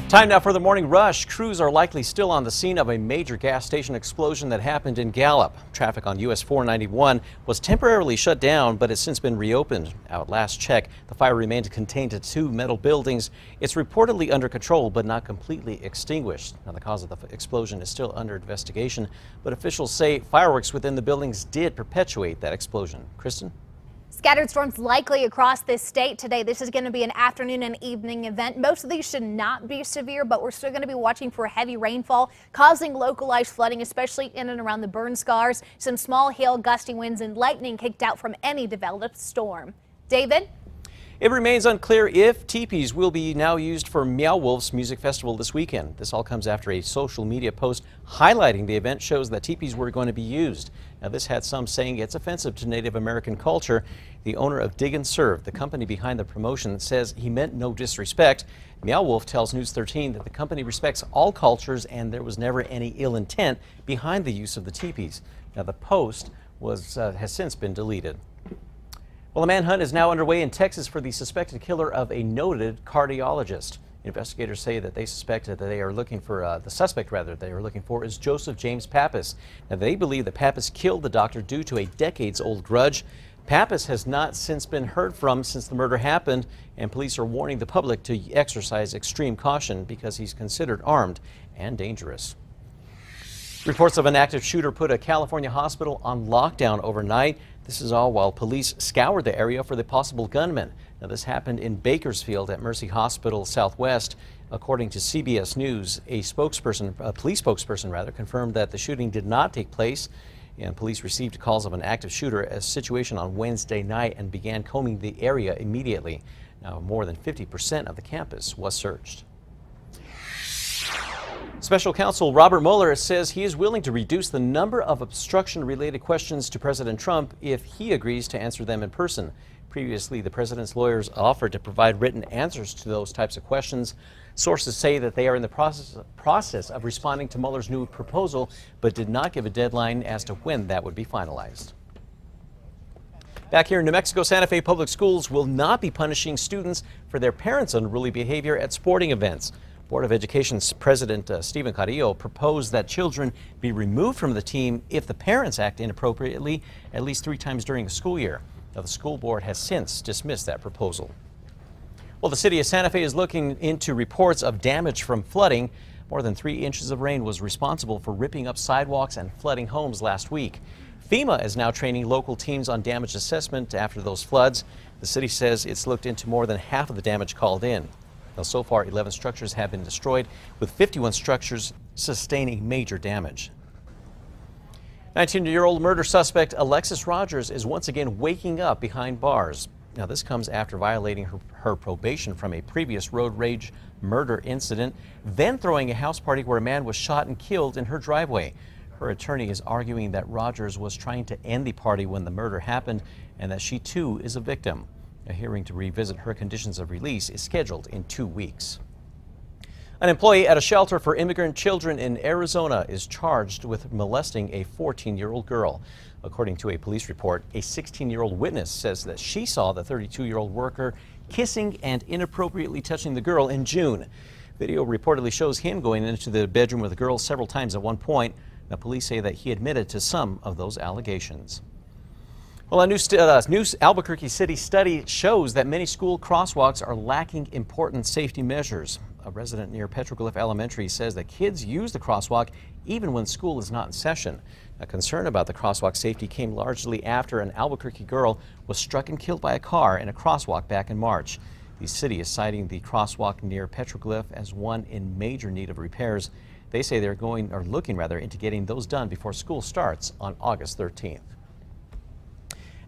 Time now for the morning rush. Crews are likely still on the scene of a major gas station explosion that happened in Gallup. Traffic on US 491 was temporarily shut down, but has since been reopened. Now, at last check, the fire remained contained to two metal buildings. It's reportedly under control, but not completely extinguished. Now, the cause of the explosion is still under investigation, but officials say fireworks within the buildings did perpetuate that explosion. Kristen? Scattered storms likely across this state today. This is going to be an afternoon and evening event. Most of these should not be severe, but we're still going to be watching for heavy rainfall causing localized flooding, especially in and around the burn scars. Some small hail, gusty winds and lightning kicked out from any developed storm. David? It remains unclear if teepees will be now used for Meow Wolf's music festival this weekend. This all comes after a social media post highlighting the event shows that teepees were going to be used. Now, this had some saying it's offensive to Native American culture. The owner of Dig and Serve, the company behind the promotion, says he meant no disrespect. Meow Wolf tells News 13 that the company respects all cultures and there was never any ill intent behind the use of the teepees. Now, the post has since been deleted. Well, a manhunt is now underway in Texas for the suspected killer of a noted cardiologist. Investigators say that they suspected that they are looking for the suspect they are looking for is Joseph James Pappas. Now, they believe that Pappas killed the doctor due to a decades-old grudge. Pappas has not since been heard from since the murder happened, and police are warning the public to exercise extreme caution because he's considered armed and dangerous. Reports of an active shooter put a California hospital on lockdown overnight. This is all while police scoured the area for the possible gunman. Now, this happened in Bakersfield at Mercy Hospital Southwest. According to CBS News, a police spokesperson confirmed that the shooting did not take place. And police received calls of an active shooter a situation on Wednesday night and began combing the area immediately. Now, more than 50% of the campus was searched. Special counsel Robert Mueller says he is willing to reduce the number of obstruction-related questions to President Trump if he agrees to answer them in person. Previously, the president's lawyers offered to provide written answers to those types of questions. Sources say that they are in the process of responding to Mueller's new proposal, but did not give a deadline as to when that would be finalized. Back here in New Mexico, Santa Fe Public Schools will not be punishing students for their parents' unruly behavior at sporting events. Board of Education's President Stephen Carrillo proposed that children be removed from the team if the parents act inappropriately at least 3 times during the school year. Now, the school board has since dismissed that proposal. Well, the city of Santa Fe is looking into reports of damage from flooding. More than 3 inches of rain was responsible for ripping up sidewalks and flooding homes last week. FEMA is now training local teams on damage assessment after those floods. The city says it's looked into more than half of the damage called in. Now, so far, 11 structures have been destroyed, with 51 structures sustaining major damage. 19-year-old murder suspect Alexis Rogers is once again waking up behind bars. Now, this comes after violating her probation from a previous road rage murder incident, then throwing a house party where a man was shot and killed in her driveway. Her attorney is arguing that Rogers was trying to end the party when the murder happened and that she, too, is a victim. A hearing to revisit her conditions of release is scheduled in 2 weeks. An employee at a shelter for immigrant children in Arizona is charged with molesting a 14-year-old girl. According to a police report, a 16-year-old witness says that she saw the 32-year-old worker kissing and inappropriately touching the girl in June. Video reportedly shows him going into the bedroom with the girl several times at one point. Now, police say that he admitted to some of those allegations. Well, a new Albuquerque City study shows that many school crosswalks are lacking important safety measures. A resident near Petroglyph Elementary says that kids use the crosswalk even when school is not in session. A concern about the crosswalk safety came largely after an Albuquerque girl was struck and killed by a car in a crosswalk back in March. The city is citing the crosswalk near Petroglyph as one in major need of repairs. They say they're looking into getting those done before school starts on August 13th.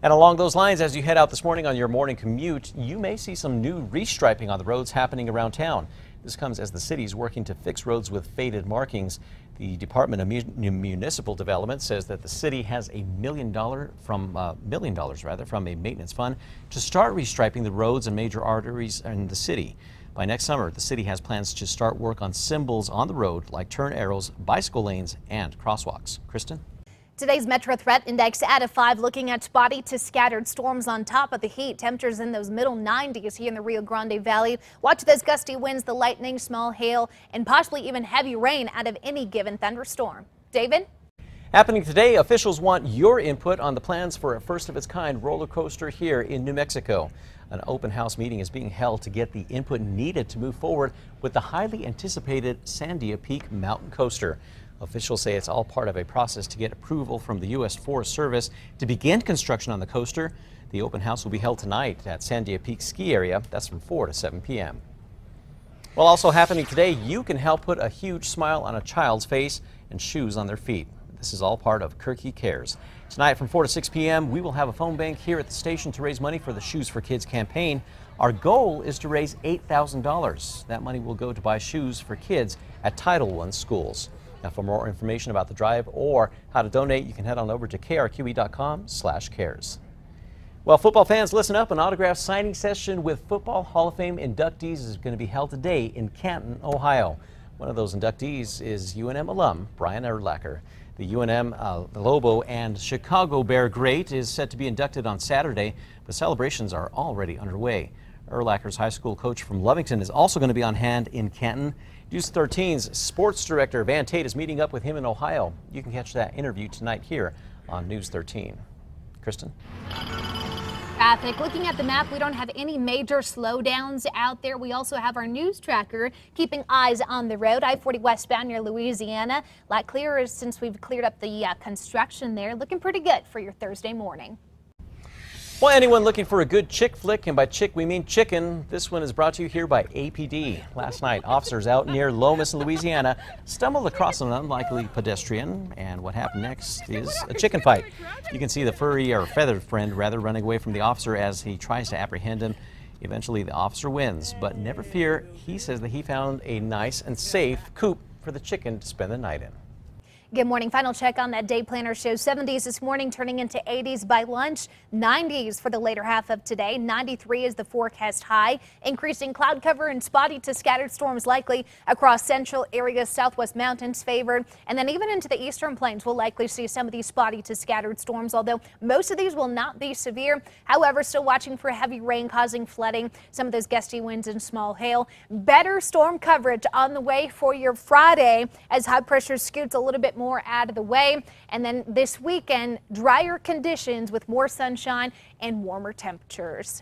And along those lines, as you head out this morning on your morning commute, you may see some new restriping on the roads happening around town. This comes as the city is working to fix roads with faded markings. The Department of Municipal Development says that the city has $1 million from a maintenance fund to start restriping the roads and major arteries in the city. By next summer, the city has plans to start work on symbols on the road like turn arrows, bicycle lanes, and crosswalks. Kristen? Today's Metro Threat Index at a 5, looking at spotty to scattered storms on top of the heat. Temperatures in those middle 90s here in the Rio Grande Valley. Watch those gusty winds, the lightning, small hail, and possibly even heavy rain out of any given thunderstorm. David? Happening today, officials want your input on the plans for a first-of-its-kind roller coaster here in New Mexico. An open house meeting is being held to get the input needed to move forward with the highly anticipated Sandia Peak Mountain Coaster. Officials say it's all part of a process to get approval from the U.S. Forest Service to begin construction on the coaster. The open house will be held tonight at Sandia Peak Ski Area. That's from 4 to 7 p.m. Well, also happening today, you can help put a huge smile on a child's face and shoes on their feet. This is all part of KRQE Cares. Tonight from 4 to 6 p.m., we will have a phone bank here at the station to raise money for the Shoes for Kids campaign. Our goal is to raise $8,000. That money will go to buy shoes for kids at Title I schools. Now, for more information about the drive or how to donate, you can head on over to krqe.com/cares. Well, football fans, listen up. An autograph signing session with Football Hall of Fame inductees is going to be held today in Canton, Ohio. One of those inductees is UNM alum Brian Urlacher. The UNM Lobo and Chicago Bear great is set to be inducted on Saturday, but celebrations are already underway. Urlacher's high school coach from Lovington is also going to be on hand in Canton. News 13's sports director Van Tate is meeting up with him in Ohio. You can catch that interview tonight here on News 13. Kristen? Traffic. Looking at the map, we don't have any major slowdowns out there. We also have our news tracker keeping eyes on the road. I-40 westbound near Louisiana. A lot clearer since we've cleared up the construction there. Looking pretty good for your Thursday morning. Well, anyone looking for a good chick flick, and by chick we mean chicken, this one is brought to you here by APD. Last night, officers out near Lomas, Louisiana, stumbled across an unlikely pedestrian, and what happened next is a chicken fight. You can see the furry or feathered friend rather running away from the officer as he tries to apprehend him. Eventually, the officer wins, but never fear, he says that he found a nice and safe coop for the chicken to spend the night in. Good morning. Final check on that day planner shows 70s this morning, turning into 80s by lunch, 90s for the later half of today. 93 is the forecast high. Increasing cloud cover and spotty to scattered storms likely across central areas, southwest mountains favored, and then even into the eastern plains we'll likely see some of these spotty to scattered storms, although most of these will not be severe. However, still watching for heavy rain causing flooding, some of those gusty winds and small hail. Better storm coverage on the way for your Friday as high pressure scoots a little bit more out of the way, and then this weekend drier conditions with more sunshine and warmer temperatures.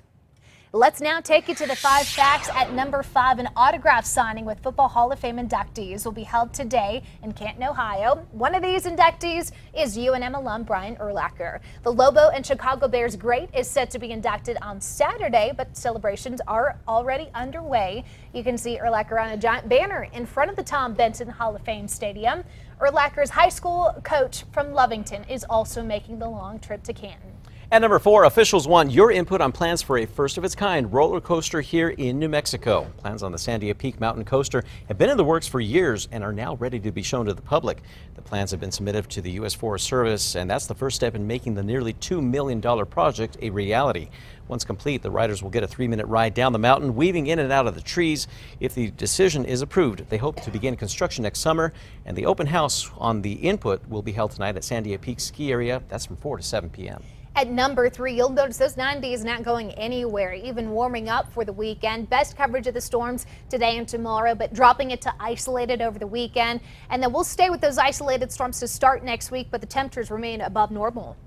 Let's now take you to the 5 facts. At number 5, an autograph signing with Football Hall of Fame inductees will be held today in Canton, Ohio. One of these inductees is UNM alum Brian Urlacher. The Lobo and Chicago Bears great is set to be inducted on Saturday, but celebrations are already underway. You can see Urlacher on a giant banner in front of the Tom Benson Hall of Fame Stadium. Urlacher's high school coach from Lovington is also making the long trip to Canton. At number 4, officials want your input on plans for a first-of-its-kind roller coaster here in New Mexico. Plans on the Sandia Peak Mountain Coaster have been in the works for years and are now ready to be shown to the public. The plans have been submitted to the U.S. Forest Service, and that's the first step in making the nearly $2 million project a reality. Once complete, the riders will get a 3-minute ride down the mountain, weaving in and out of the trees. If the decision is approved, they hope to begin construction next summer, and the open house on the input will be held tonight at Sandia Peak Ski Area. That's from 4 to 7 p.m. At number 3, you'll notice those 90s not going anywhere, even warming up for the weekend. Best coverage of the storms today and tomorrow, but dropping it to isolated over the weekend. And then we'll stay with those isolated storms to start next week, but the temperatures remain above normal.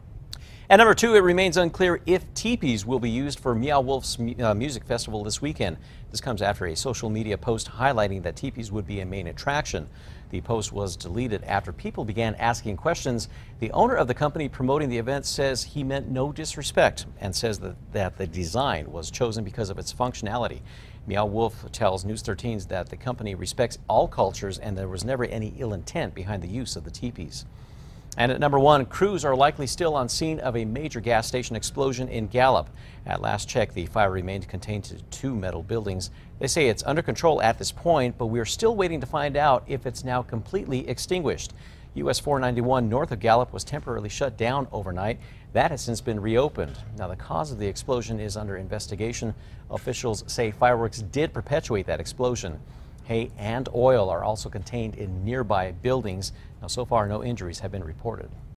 At number 2, it remains unclear if teepees will be used for Meow Wolf's music festival this weekend. This comes after a social media post highlighting that teepees would be a main attraction. The post was deleted after people began asking questions. The owner of the company promoting the event says he meant no disrespect and says that the design was chosen because of its functionality. Meow Wolf tells News 13 that the company respects all cultures and there was never any ill intent behind the use of the teepees. And at number 1, crews are likely still on scene of a major gas station explosion in Gallup. At last check, the fire remained contained to 2 metal buildings. They say it's under control at this point, but we're still waiting to find out if it's now completely extinguished. US 491 north of Gallup was temporarily shut down overnight. That has since been reopened. Now, the cause of the explosion is under investigation. Officials say fireworks did perpetuate that explosion. Hay and oil are also contained in nearby buildings. Now, so far, no injuries have been reported.